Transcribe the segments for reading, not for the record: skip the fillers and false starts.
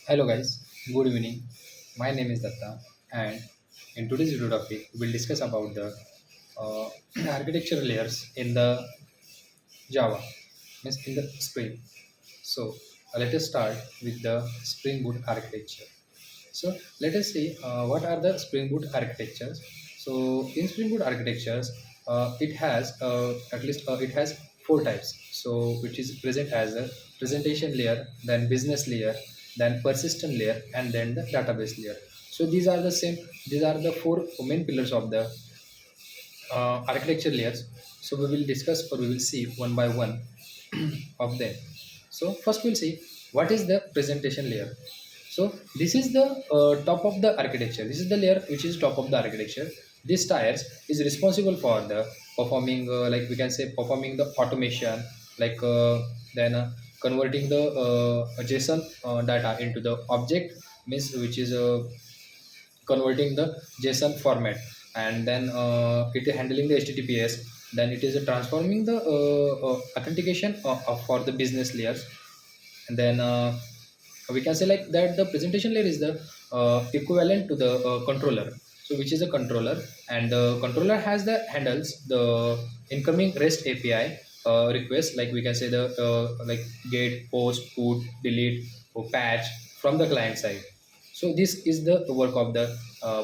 Hello guys, good evening. My name is Datta, and in today's video topic we'll discuss about the uh, architecture layers in the Java, means in the Spring. So let us start with the Spring Boot architecture. So let us see what are the Spring Boot architectures. So in Spring Boot architectures, it has it has four types. So which is present as a presentation layer, then business layer, then persistent layer, and then the database layer. So these are the same. These are the four main pillars of the architecture layers. So we will discuss or we will see one by one of them. So first we'll see what is the presentation layer. So this is the top of the architecture. This is the layer which is top of the architecture. This tires is responsible for the performing, like we can say, performing the automation, like then converting the JSON data into the object, means which is converting the JSON format, and then it is handling the HTTPS. Then it is transforming the authentication for the business layers, and then we can say like that the presentation layer is the equivalent to the controller. So which is a controller, and the controller has the handles the incoming REST API request, like we can say the like get, post, put, delete, or patch from the client side. So this is the work of the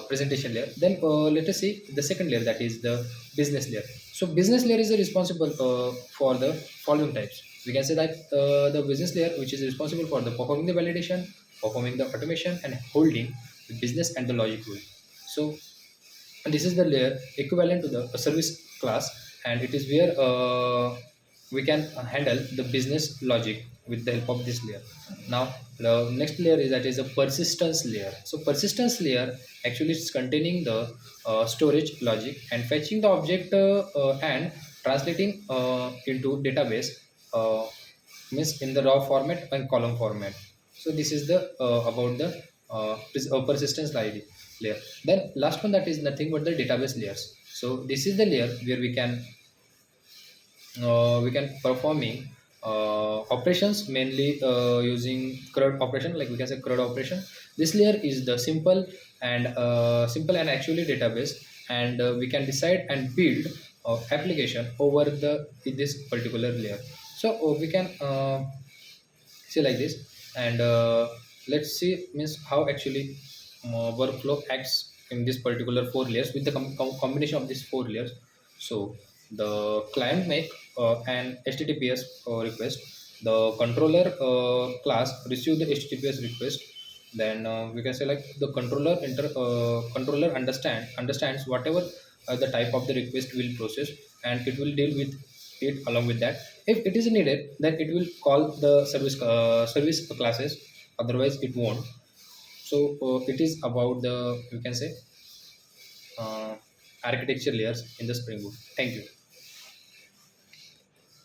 presentation layer. Then let us see the second layer, that is the business layer. So business layer is responsible for the following types. We can say that the business layer which is responsible for the performing the validation, performing the automation, and holding the business and the logic rule. So this is the layer equivalent to the service class, and it is where we can handle the business logic with the help of this layer. Now the next layer is that is a persistence layer. So persistence layer actually is containing the storage logic and fetching the object and translating into database, uh, means in the raw format and column format. So this is the about the persistence layer. Then last one, that is nothing but the database layers. So this is the layer where we can performing operations, mainly using CRUD operation, like we can say CRUD operation. This layer is the simple and actually database, and we can decide and build application over the in this particular layer. So we can see like this, and let's see means how actually workflow acts in this particular four layers with the combination of these four layers. So the client make an HTTPS request, the controller class receive the HTTPS request. Then we can say like the controller understands whatever the type of the request will process, and it will deal with it along with that. If it is needed, then it will call the service classes, otherwise it won't. So it is about the, you can say, uh, architecture layers in the Spring Boot. Thank you.